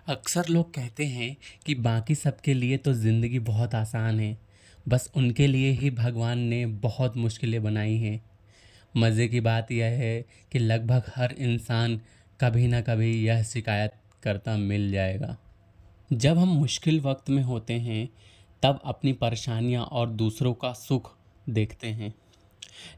अक्सर लोग कहते हैं कि बाकी सबके लिए तो ज़िंदगी बहुत आसान है, बस उनके लिए ही भगवान ने बहुत मुश्किलें बनाई हैं। मज़े की बात यह है कि लगभग हर इंसान कभी ना कभी यह शिकायत करता मिल जाएगा। जब हम मुश्किल वक्त में होते हैं, तब अपनी परेशानियां और दूसरों का सुख देखते हैं।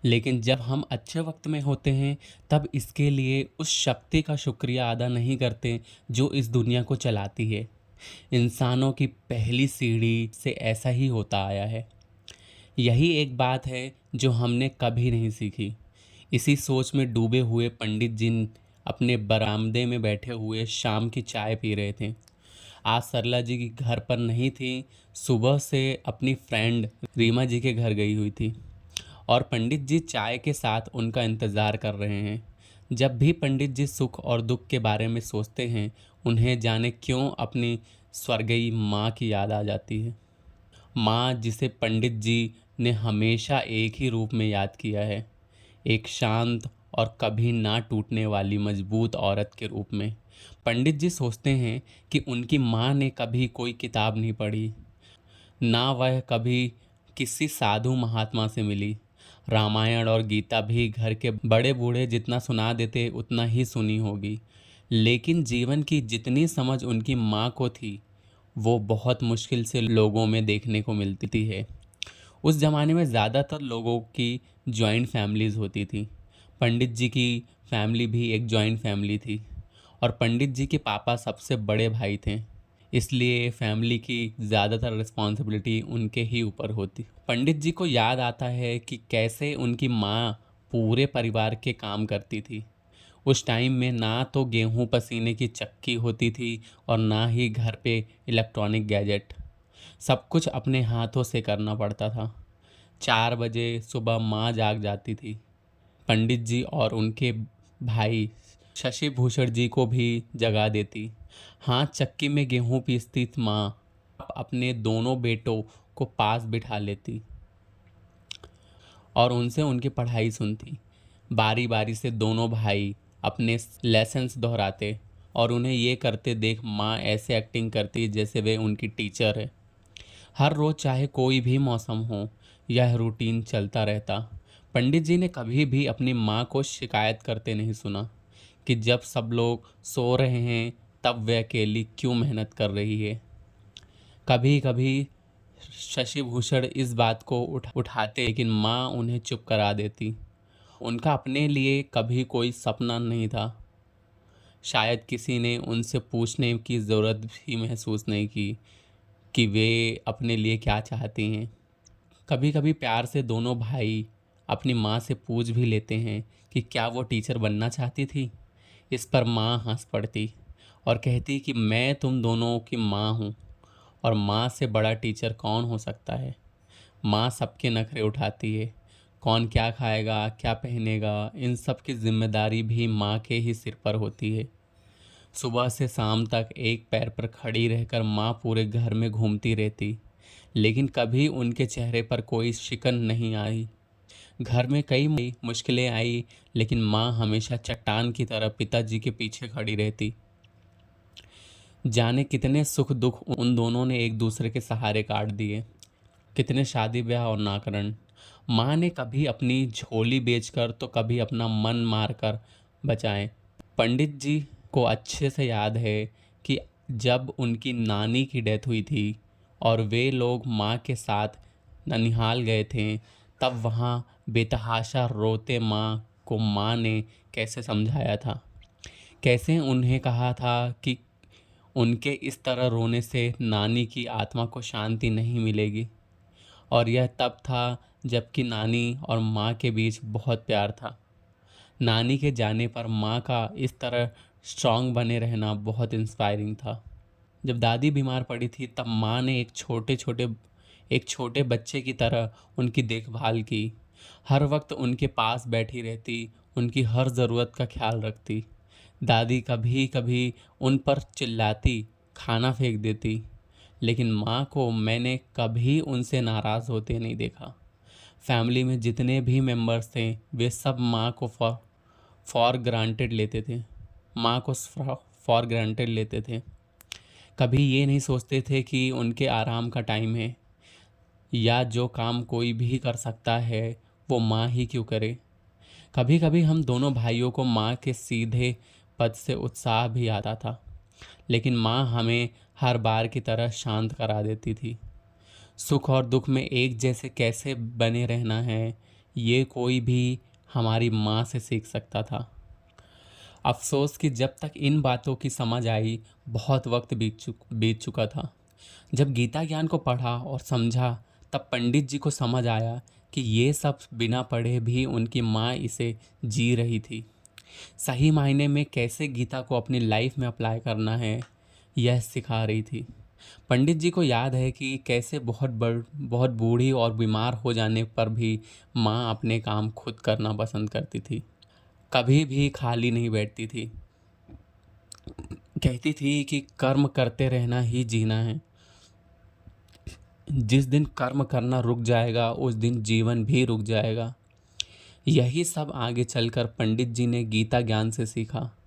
लेकिन जब हम अच्छे वक्त में होते हैं, तब इसके लिए उस शक्ति का शुक्रिया अदा नहीं करते जो इस दुनिया को चलाती है। इंसानों की पहली सीढ़ी से ऐसा ही होता आया है। यही एक बात है जो हमने कभी नहीं सीखी। इसी सोच में डूबे हुए पंडित जी अपने बरामदे में बैठे हुए शाम की चाय पी रहे थे। आज सरला जी की घर पर नहीं थी। सुबह से अपनी फ्रेंड रीमा जी के घर गई हुई थी और पंडित जी चाय के साथ उनका इंतज़ार कर रहे हैं। जब भी पंडित जी सुख और दुख के बारे में सोचते हैं, उन्हें जाने क्यों अपनी स्वर्गीय माँ की याद आ जाती है। माँ जिसे पंडित जी ने हमेशा एक ही रूप में याद किया है, एक शांत और कभी ना टूटने वाली मजबूत औरत के रूप में। पंडित जी सोचते हैं कि उनकी माँ ने कभी कोई किताब नहीं पढ़ी, ना वह कभी किसी साधु महात्मा से मिली। रामायण और गीता भी घर के बड़े बूढ़े जितना सुना देते उतना ही सुनी होगी, लेकिन जीवन की जितनी समझ उनकी माँ को थी, वो बहुत मुश्किल से लोगों में देखने को मिलती है। उस ज़माने में ज़्यादातर लोगों की जॉइंट फैमिलीज़ होती थी। पंडित जी की फैमिली भी एक जॉइंट फैमिली थी और पंडित जी के पापा सबसे बड़े भाई थे, इसलिए फैमिली की ज़्यादातर रिस्पॉन्सिबिलिटी उनके ही ऊपर होती। पंडित जी को याद आता है कि कैसे उनकी माँ पूरे परिवार के काम करती थी। उस टाइम में ना तो गेहूं पसीने की चक्की होती थी और ना ही घर पे इलेक्ट्रॉनिक गैजेट। सब कुछ अपने हाथों से करना पड़ता था। 4 बजे सुबह माँ जाग जाती थी। पंडित जी और उनके भाई शशि भूषण जी को भी जगा देती। हाथ चक्की में गेहूं पीसती माँ अपने दोनों बेटों को पास बिठा लेती और उनसे उनकी पढ़ाई सुनती। बारी बारी से दोनों भाई अपने लेसन्स दोहराते और उन्हें ये करते देख माँ ऐसे एक्टिंग करती जैसे वे उनकी टीचर है। हर रोज़ चाहे कोई भी मौसम हो, यह रूटीन चलता रहता। पंडित जी ने कभी भी अपनी माँ को शिकायत करते नहीं सुना कि जब सब लोग सो रहे हैं तब वह अकेली क्यों मेहनत कर रही है। कभी कभी शशि भूषण इस बात को उठाते, लेकिन माँ उन्हें चुप करा देती। उनका अपने लिए कभी कोई सपना नहीं था। शायद किसी ने उनसे पूछने की ज़रूरत भी महसूस नहीं की कि वे अपने लिए क्या चाहती हैं। कभी कभी प्यार से दोनों भाई अपनी माँ से पूछ भी लेते हैं कि क्या वो टीचर बनना चाहती थी। इस पर माँ हंस पड़ती और कहती कि मैं तुम दोनों की माँ हूँ और माँ से बड़ा टीचर कौन हो सकता है। माँ सबके नखरे उठाती है। कौन क्या खाएगा, क्या पहनेगा, इन सब की जिम्मेदारी भी माँ के ही सिर पर होती है। सुबह से शाम तक एक पैर पर खड़ी रहकर माँ पूरे घर में घूमती रहती, लेकिन कभी उनके चेहरे पर कोई शिकन नहीं आई। घर में कई मुश्किलें आई, लेकिन माँ हमेशा चट्टान की तरह पिताजी के पीछे खड़ी रहती। जाने कितने सुख दुख उन दोनों ने एक दूसरे के सहारे काट दिए, कितने शादी ब्याह और नामकरण। माँ ने कभी अपनी झोली बेचकर तो कभी अपना मन मारकर बचाए। पंडित जी को अच्छे से याद है कि जब उनकी नानी की डेथ हुई थी और वे लोग माँ के साथ ननिहाल गए थे, तब वहाँ बेतहाशा रोते माँ को माँ ने कैसे समझाया था, कैसे उन्हें कहा था कि उनके इस तरह रोने से नानी की आत्मा को शांति नहीं मिलेगी। और यह तब था जबकि नानी और माँ के बीच बहुत प्यार था। नानी के जाने पर माँ का इस तरह स्ट्रांग बने रहना बहुत इंस्पायरिंग था। जब दादी बीमार पड़ी थी, तब माँ ने एक छोटे बच्चे की तरह उनकी देखभाल की। हर वक्त उनके पास बैठी रहती, उनकी हर ज़रूरत का ख्याल रखती। दादी कभी कभी उन पर चिल्लाती, खाना फेंक देती, लेकिन माँ को मैंने कभी उनसे नाराज़ होते नहीं देखा। फैमिली में जितने भी मेंबर्स थे, वे सब माँ को फॉर ग्रांटेड लेते थे। कभी ये नहीं सोचते थे कि उनके आराम का टाइम है, या जो काम कोई भी कर सकता है वो माँ ही क्यों करे। कभी कभी हम दोनों भाइयों को माँ के सीधे पद से उत्साह भी आता था, लेकिन माँ हमें हर बार की तरह शांत करा देती थी। सुख और दुख में एक जैसे कैसे बने रहना है, ये कोई भी हमारी माँ से सीख सकता था। अफसोस कि जब तक इन बातों की समझ आई, बहुत वक्त बीत चुका था। जब गीता ज्ञान को पढ़ा और समझा, तब पंडित जी को समझ आया कि ये सब बिना पढ़े भी उनकी माँ इसे जी रही थी। सही मायने में कैसे गीता को अपनी लाइफ में अप्लाई करना है, यह सिखा रही थी। पंडित जी को याद है कि कैसे बहुत बूढ़ी और बीमार हो जाने पर भी माँ अपने काम खुद करना पसंद करती थी, कभी भी खाली नहीं बैठती थी। कहती थी कि कर्म करते रहना ही जीना है। जिस दिन कर्म करना रुक जाएगा, उस दिन जीवन भी रुक जाएगा। यही सब आगे चलकर पंडित जी ने गीता ज्ञान से सीखा।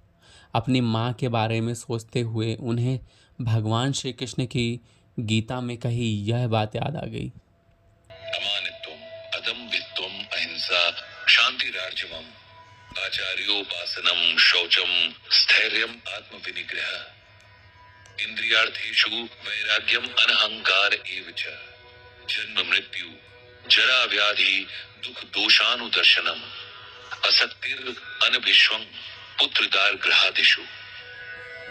अपनी माँ के बारे में सोचते हुए उन्हें भगवान श्री कृष्ण की गीता में कही यह बात याद आ गई। अमानित्वम, अदम्भित्वम, अहिंसा, शांतिरार्जवम, आचार्योपासनम, शौचम, स्थैर्यम, आत्मविनिग्रह, इंद्रियार्थेषु वैराग्यम, अनहंकार एव च, जन्म मृत्यु, जरा व्याधि, दुख दोषानुदर्शनम, असक्तिर अनभिष्वं, पुत्रदार ग्रहादिषु,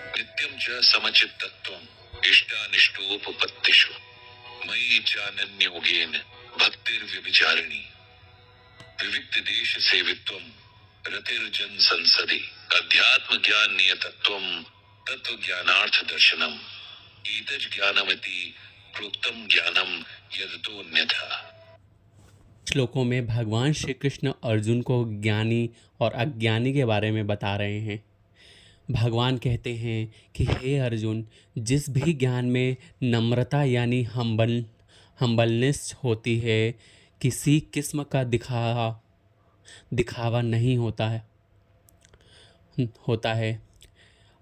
नित्यं च समचित्तत्वं, इष्टानिष्टोपपत्तिषु, मयि चानन्योगेन भक्तिर्व्यभिचारिणी, विविक्त देश सेवित्वं, रतिर्जन संसदि, अध्यात्म ज्ञान नियतत्वं, तत्व ज्ञानार्थ दर्शनम, एतज ज्ञानमति प्रोक्तम ज्ञानम यदतोन्यथा। श्लोकों में भगवान श्री कृष्ण अर्जुन को ज्ञानी और अज्ञानी के बारे में बता रहे हैं। भगवान कहते हैं कि हे अर्जुन, जिस भी ज्ञान में नम्रता यानी हम्बलनेस होती है, किसी किस्म का दिखावा नहीं होता है।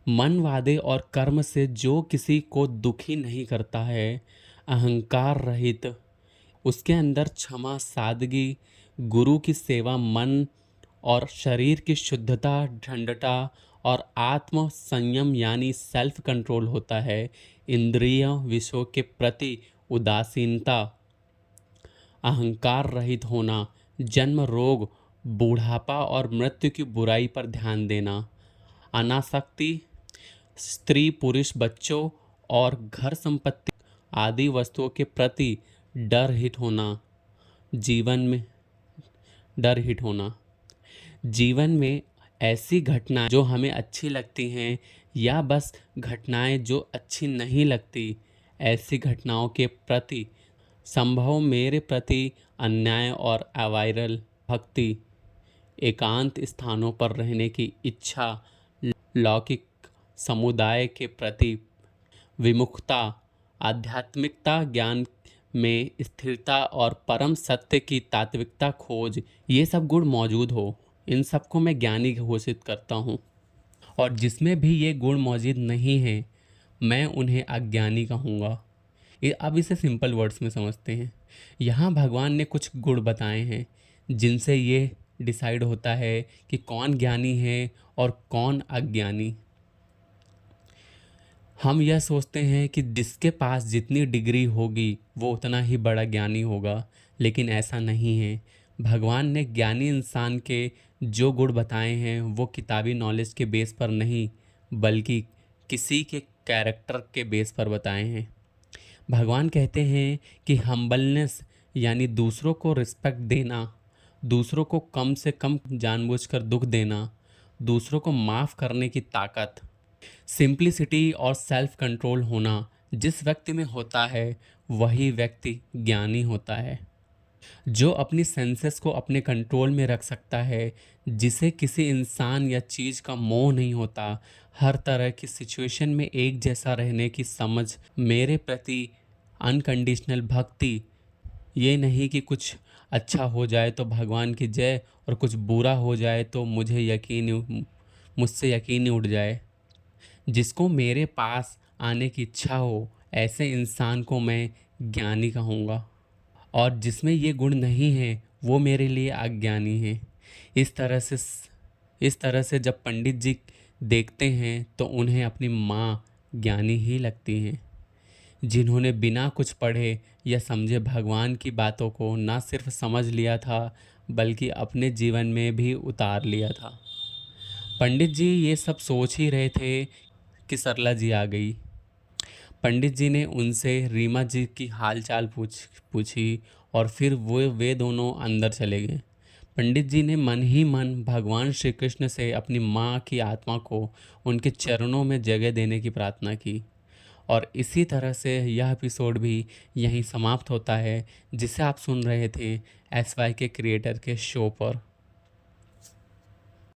मन, वादे और कर्म से जो किसी को दुखी नहीं करता है, अहंकार रहित, उसके अंदर क्षमा, सादगी, गुरु की सेवा, मन और शरीर की शुद्धता, ठंडता और आत्म संयम यानी सेल्फ कंट्रोल होता है। इंद्रिय विषयों के प्रति उदासीनता, अहंकार रहित होना, जन्म, रोग, बूढ़ापा और मृत्यु की बुराई पर ध्यान देना, अनासक्ति, स्त्री पुरुष, बच्चों और घर संपत्ति आदि वस्तुओं के प्रति डर हिट होना, जीवन में ऐसी घटनाएं जो हमें अच्छी लगती हैं या बस घटनाएं जो अच्छी नहीं लगती, ऐसी घटनाओं के प्रति संभव मेरे प्रति अन्याय और अवायरल भक्ति, एकांत स्थानों पर रहने की इच्छा, लौकिक समुदाय के प्रति विमुखता, आध्यात्मिकता, ज्ञान में स्थिरता और परम सत्य की तात्विकता खोज, ये सब गुण मौजूद हो, इन सबको मैं ज्ञानी घोषित करता हूँ। और जिसमें भी ये गुण मौजूद नहीं हैं, मैं उन्हें अज्ञानी कहूँगा। अब इसे सिंपल वर्ड्स में समझते हैं। यहाँ भगवान ने कुछ गुण बताए हैं जिनसे ये डिसाइड होता है कि कौन ज्ञानी है और कौन अज्ञानी। हम यह सोचते हैं कि जिसके पास जितनी डिग्री होगी वो उतना ही बड़ा ज्ञानी होगा, लेकिन ऐसा नहीं है। भगवान ने ज्ञानी इंसान के जो गुण बताए हैं वो किताबी नॉलेज के बेस पर नहीं, बल्कि किसी के कैरेक्टर के बेस पर बताए हैं। भगवान कहते हैं कि हम्बलनेस यानी दूसरों को रिस्पेक्ट देना, दूसरों को कम से कम जानबूझकर दुख देना, दूसरों को माफ़ करने की ताकत, सिंप्लिसिटी और सेल्फ कंट्रोल होना जिस व्यक्ति में होता है वही व्यक्ति ज्ञानी होता है। जो अपनी सेंसेस को अपने कंट्रोल में रख सकता है, जिसे किसी इंसान या चीज़ का मोह नहीं होता, हर तरह की सिचुएशन में एक जैसा रहने की समझ, मेरे प्रति अनकंडीशनल भक्ति, ये नहीं कि कुछ अच्छा हो जाए तो भगवान की जय और कुछ बुरा हो जाए तो मुझसे यकीन ही उठ जाए। जिसको मेरे पास आने की इच्छा हो, ऐसे इंसान को मैं ज्ञानी कहूँगा, और जिसमें ये गुण नहीं है वो मेरे लिए अज्ञानी है। इस तरह से जब पंडित जी देखते हैं तो उन्हें अपनी माँ ज्ञानी ही लगती हैं, जिन्होंने बिना कुछ पढ़े या समझे भगवान की बातों को ना सिर्फ समझ लिया था बल्कि अपने जीवन में भी उतार लिया था। पंडित जी ये सब सोच ही रहे थे कि सरला जी आ गई। पंडित जी ने उनसे रीमा जी की हालचाल पूछी और फिर वे दोनों अंदर चले गए। पंडित जी ने मन ही मन भगवान श्री कृष्ण से अपनी माँ की आत्मा को उनके चरणों में जगह देने की प्रार्थना की। और इसी तरह से यह एपिसोड भी यहीं समाप्त होता है, जिसे आप सुन रहे थे SY के क्रिएटर के शो पर।